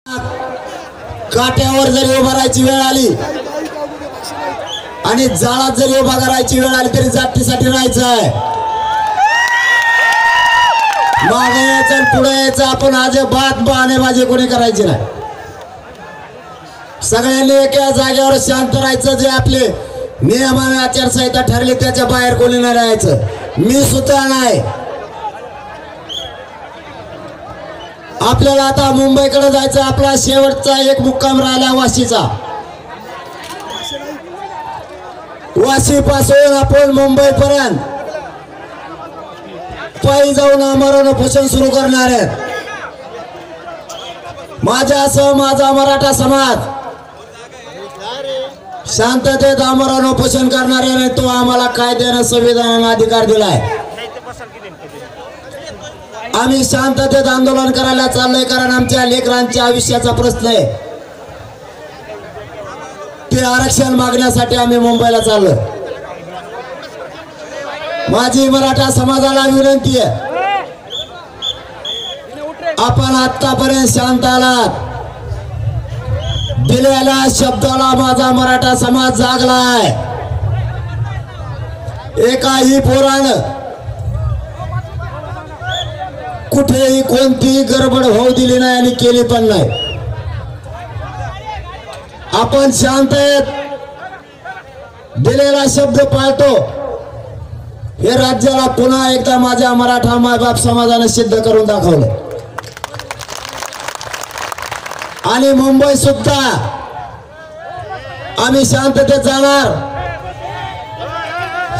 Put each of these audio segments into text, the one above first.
काट्यावर जरी उभा राहायची वेळ आली आणि जाळात जरी उभा करायची वेळ आली तरी जातीसाठी राहायचं आहे. मागे यायचं पुढे यायचं. आपण आज बात बहाणेबाजी कोणी करायची नाही. सगळ्यांनी एका जागेवर शांत राहायचं. जे आपले नियम आणि आचारसंहिता ठरली त्याच्या बाहेर कोणी नाही राहायचं. मी सुद्धा नाही. आपल्याला आता मुंबईकडे जायचं. आपला शेवटचा एक मुक्काम राहिला वाशीचा. वाशी पासून आपण मुंबई पर्यंत पायी जाऊन आमरण उपोषण सुरू करणार आहेत. माझ्यासह माझा मराठा समाज शांततेत आमरण उपोषण करणार आहे. तो आम्हाला कायद्याने संविधानाने अधिकार दिलाय. आम्ही शांततेत आंदोलन करायला चाललोय कारण आमच्या लेकरांच्या आयुष्याचा प्रश्न आहे. ते आरक्षण मागण्यासाठी आम्ही मुंबईला चाललोय. माझी मराठा समाजाला विनंती आहे, आपण आतापर्यंत शांत आलात. दिलेल्या शब्दाला माझा मराठा समाज जागलाय. एकाही पोरानं कुठेही कोणतीही गडबड होऊ दिली नाही आणि केली पण नाही. आपण शांत आहेत. दिलेला शब्द पाळतो. हे राज्याला पुन्हा एकदा माझ्या मराठा मायबाप समाजाने सिद्ध करून दाखवलं. आणि मुंबई सुद्धा आम्ही शांततेत जाणार,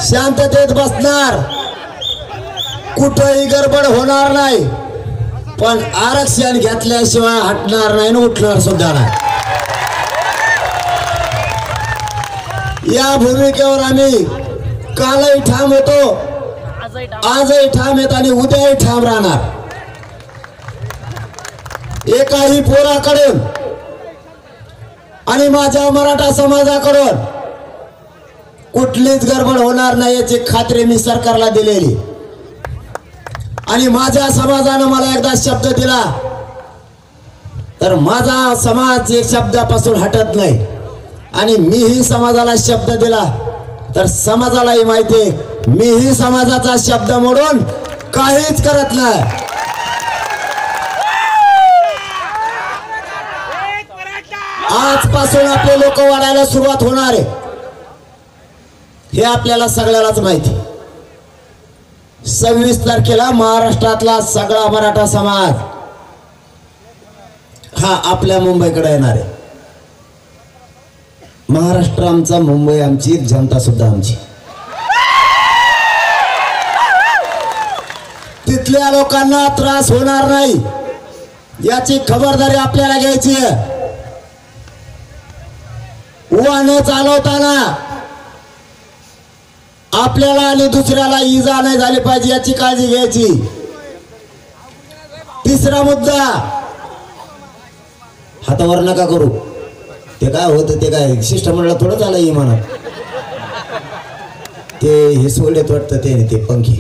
शांततेत बसणार. कुठेही गडबड होणार नाही. पण आरक्षण घेतल्याशिवाय हटणार नाही आणि उठणार सुद्धा नाही. या भूमिकेवर आम्ही कालही ठाम होतो, आजही ठाम येत आणि उद्याही ठाम राहणार. एकाही पोराकडून आणि माझ्या मराठा समाजाकडून कुठलीच गडबड होणार नाही याची खात्री मी सरकारला दिलेली. आणि माझ्या समाजानं मला एकदा शब्द दिला तर माझा समाज एक शब्दापासून हटत नाही. आणि मीही समाजाला शब्द दिला तर समाजालाही माहिती आहे मीही समाजाचा शब्द मोडून काहीच करत नाही. आजपासून आपले लोक वाढायला सुरुवात होणार आहे हे आपल्याला सगळ्यालाच माहिती. 26 तारखेला महाराष्ट्रातला सगळा मराठा समाज हा आपल्या मुंबईकडे येणार आहे. महाराष्ट्र आमचा, मुंबई आमची, जनता सुद्धा आमची. तिथल्या लोकांना त्रास होणार नाही याची खबरदारी आपल्याला घ्यायची आहे. वाहन चालवताना आपल्याला आणि दुसऱ्याला इजा नाही झाली पाहिजे याची काळजी घ्यायची. तिसरा मुद्दा, हातावर नका करू. ते काय होतं ते काय शिष्टमंडळ थोडं झालं इमानात. ते हे सोडत वाटतं ते पंखी.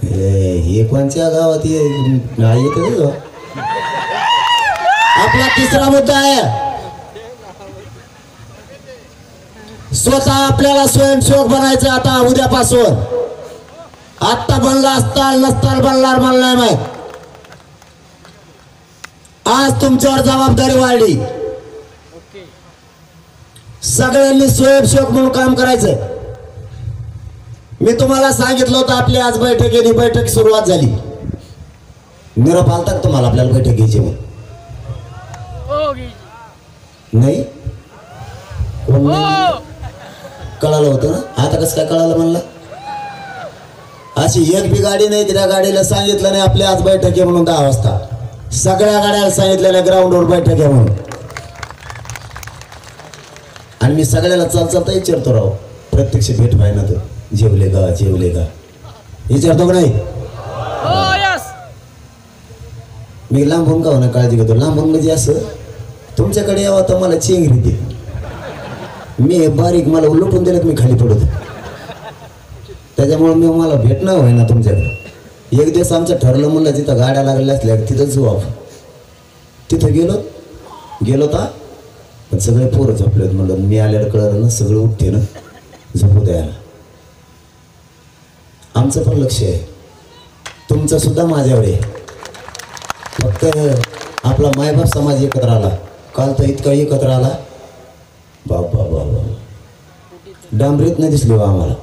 हे कोणत्या गावात येत. आपला तिसरा मुद्दा आहे, स्वतः आपल्याला स्वयंसेवक बनायचं. आता उद्यापासून, आता बनला असताल नसताल बनणार मला नाही माहित. आज तुमच्यावर जबाबदारी वाढली. सगळ्यांनी स्वयंसेवक म्हणून काम करायचं. मी तुम्हाला सांगितलं होतं आपली आज बैठक सुरुवात झाली. निरोप आलता का तुम्हाला आपल्याला बैठक घ्यायची म्हणून? नाही कळालं होतं ना. आता कसं काय कळालं म्हणलं? अशी एक बी गाडी नाही त्या गाडीला सांगितलं नाही आपली आज बैठक आहे म्हणून. 10 वाजता सगळ्या गाड्याला सांगितलेल्या ग्राउंडवर बैठक आहे म्हणून. आणि मी सगळ्याला चालता विचारतो राव, प्रत्यक्ष भेट व्हायना तर जेवले का विचारतो का नाही? मी लांबून का होणार काळजी घेतो. लांबून म्हणजे असं तुमच्याकडे यावं तर मला चेंगरी दे. मी बारीक मला उलटून दिलं मी खाली पडत. त्याच्यामुळे मी मला भेटणं व्हायना तुमच्याकडे. एक दिवस आमचं ठरलं म्हणलं तिथं गाड्या लागल्या असल्या तिथं जाऊ आपण. तिथं गेलो तर पण सगळे पोरं झोपलेत. म्हणलं मी आल्याला कळलं ना, सगळं उठते ना, झोपू द्यायला. आमचं पण लक्ष आहे, तुमचं सुद्धा माझ्यावर आहे. फक्त आपला मायबाप समाज एकत्र आला. काल तर इतका एकत्र आला, बाबा बाबा डांबरीत नाही दिसली बा आम्हाला.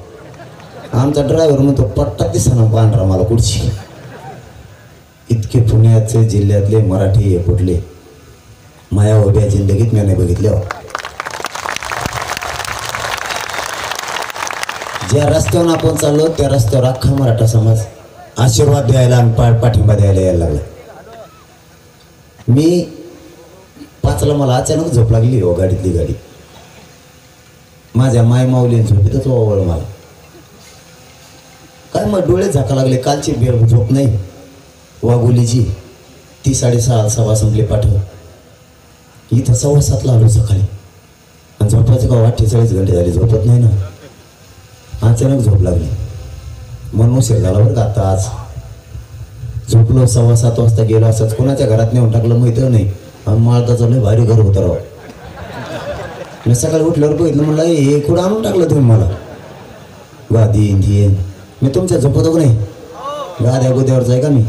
आमचा ड्रायव्हर म्हणतो पट्टा दिसा पांढरा मला कुठची. इतके पुण्याचे जिल्ह्यातले मराठी हे कुठले माया उभ्या जिंदगीत मी नाही बघितले. ज्या रस्त्यावर आपण चाललो त्या रस्त्यावर अख्खा मराठा समाज आशीर्वाद द्यायला आणि पाठिंबा द्यायला यायला लागला. मी 5ला मला अचानक झोप लागली हो गाडीतली गाडी. माझ्या माय माऊलीने झोपीतच ओवळ मला. काय मग डोळे झाका लागले. कालची बेर झोप नाही वाघोलीची, ती 6:30 सव्वा संपली पाठव. इथं 7:15 आलो सकाळी आणि झोपायचं का 48 घंटे झाले झोपत नाही ना. अचानक झोप लागली म्हणून उशीर झाला बरं का. आता आज झोपलो 7:15 वाजता गेलो. असंच कोणाच्या घरात नेऊन टाकलं माहिती नाही. आणि माळदाचं लय भारी घर होतं राव. मी सकाळी उठल्यावर बघितलं, म्हणलं हे कुठं आणून टाकलं तुम्ही मला. गादी मी तुमच्या झोपतो का नाही, गाद्या गोद्यावरच आहे का मी.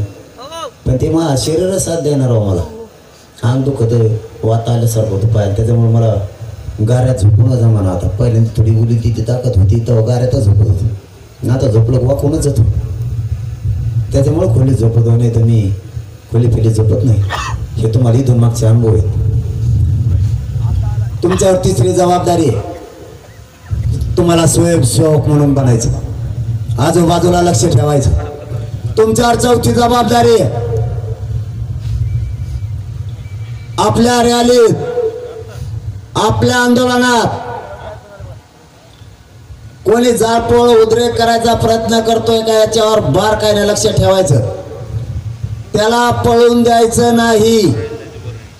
पण ते मला शरीरच साथ देणार हो. मला अंग दुखत, वाता आल्यासारखं होतं पाय, त्याच्यामुळे मला गाऱ्यात झोपून जमाना. आता पहिल्यांदा थोडी उली ती ताकद होती तेव्हा गाऱ्यातच झोपत होती. आता झोपलं वाकूनच जातो, त्याच्यामुळे खोलीत झोपतो. नाही तर मी खोली फिली झोपत नाही. हे तुम्हाला इथून मागचे अनुभव आहेत. तुमच्यावर तिसरी जबाबदारी आहे, तुम्हाला स्वयंसेवक म्हणून बनायचं, आजूबाजूला लक्ष ठेवायचं. तुमच्यावर चौथी जबाबदारी आहे, आपल्या रॅलीत आपल्या आंदोलनात कोणी जाळपोळ उद्रेक करायचा प्रयत्न करतोय का याच्यावर बारकाईने लक्ष ठेवायचं. त्याला पळून द्यायचं नाही.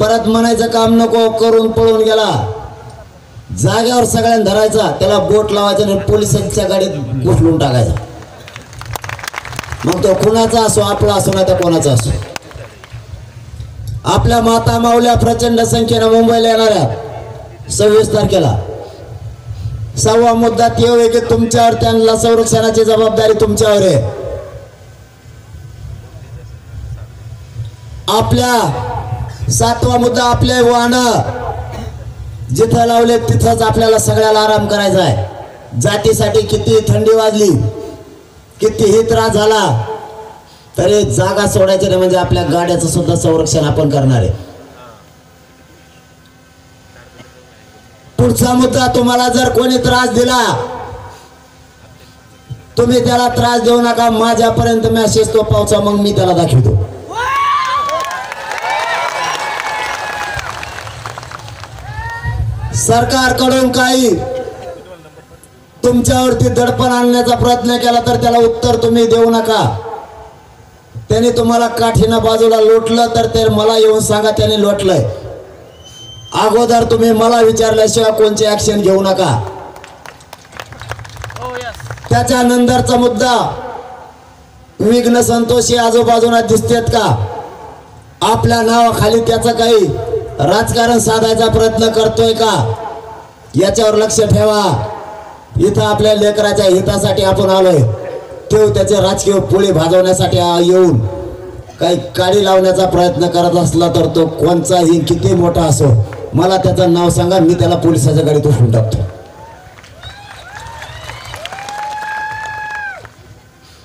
परत म्हणायचं काम नको, करून पळून गेला. जाग्यावर सगळ्यांना धरायचा, त्याला बोट लावायचं आणि पोलिसांच्या गाडीत घुसलून टाकायचा. मग तो कुणाचा असो, आपला असो ना त्या कोणाचा असो. आपल्या माता माऊल्या प्रचंड संख्येनं मुंबईला येणाऱ्या 26 तारखेला 6वा मुद्दा ते होय की तुमच्यावर त्यांना संरक्षणाची जबाबदारी तुमच्यावर आहे. आपल्या 7वा मुद्दा, आपले वाहनं जिथं लावले तिथंच आपल्याला सगळ्याला आराम करायचा आहे. जातीसाठी किती थंडी वाजली, कितीही त्रास झाला तरी जागा सोडायची नाही. म्हणजे आपल्या गाड्याचं सुद्धा संरक्षण आपण करणार आहे. पुढचा मुद्दा, तुम्हाला जर कोणी त्रास दिला तुम्ही त्याला त्रास देऊ नका. माझ्यापर्यंत मेसेज तो पावचा, मग मी त्याला दाखवतो. सरकारकडून काही तुमच्यावरती दडपण आणण्याचा प्रयत्न केला तर त्याला उत्तर तुम्ही देऊ नका. त्याने तुम्हाला काठीनं बाजूला लोटलं तर ते मला येऊन सांगा त्याने लोटलंय. अगोदर तुम्ही मला विचारल्याशिवाय कोणची ऍक्शन घेऊ नका. त्याच्यानंतरचा मुद्दा, विघ्न संतोषी आजूबाजूला दिसतेत का, आपल्या नावाखाली त्याचं काही राजकारण साधायचा प्रयत्न करतोय का, याच्यावर लक्ष ठेवा. इथं आपल्या लेकराच्या हितासाठी आपण आलोय, तो त्याचे राजकीय पोळी भाजवण्यासाठी येऊन काही काडी लावण्याचा प्रयत्न करत असला तर तो कोणचाही किती मोठा असो, मला त्याचं नाव सांगा, मी त्याला पोलिसाच्या गाडीत उचलून टाकतो.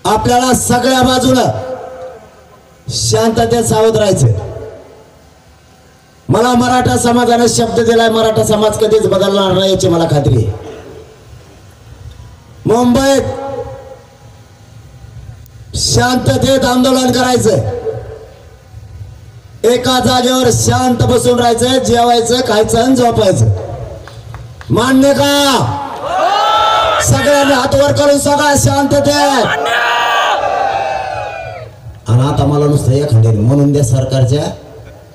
आपल्याला सगळ्या बाजूला शांततेत सावध राहायचं. मला मराठा समाजाने शब्द दिलाय, मराठा समाज कधीच बदलणार नाही याची मला खात्री आहे. मुंबईत शांततेत आंदोलन करायचं, एका जागेवर शांत बसून राहायचं, जेवायचं, खायचं आणि झोपायचं. मान्य का? सगळ्यांना हात वर करून सगळ्या शांततेत. आणि आता मला नुसतं एखाद्याने म्हणून द्या सरकारच्या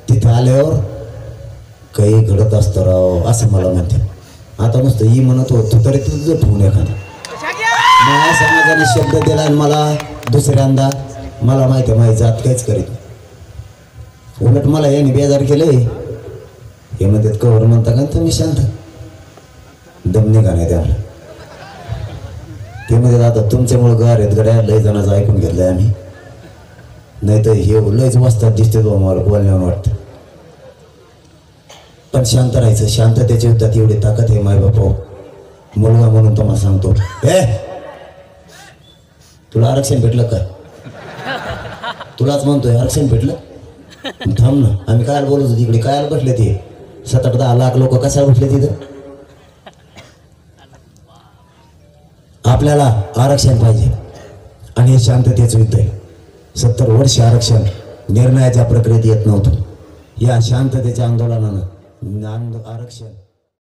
तिथे आल्यावर काही घडत असतं राव असं मला म्हणते. आता नुसतं ही म्हणत होतो तरी तुझं ठेवून एखादा माझ्या समाजाने शब्द दिला आणि मला दुसऱ्यांदा मला माहिती आहे माझी जात काहीच करीत नाही. उलट मला याने बेजार केलंय. हे म्हणतात कवर म्हणता का तुम्ही शांत दम निघा नाही त्याला. ते म्हणतात आता तुमच्यामुळे गार आहेत गड्या लय जणांचं ऐकून घेतलंय आम्ही. नाही तर हे लयच वाजतात दिसते तो मला बोलण्यावर वाटतं. पण शांत राहायचं. शांततेच्या युद्धात एवढी ताकद आहे माय बापा. मुलगा म्हणून तुम्हाला सांगतो हे तुला आरक्षण भेटलं का? तुलाच म्हणतोय आरक्षण भेटलं. थांब ना आम्ही काय बोलत होतो इकडे काय बसले ते 7-8-10 लाख लोक कशाला बसले तिथं. आपल्याला आरक्षण पाहिजे आणि हे शांततेचं युद्ध आहे. 70 वर्ष आरक्षण निर्णयाच्या प्रक्रियेत येत नव्हतं. या शांततेच्या आंदोलनानं आरक्षण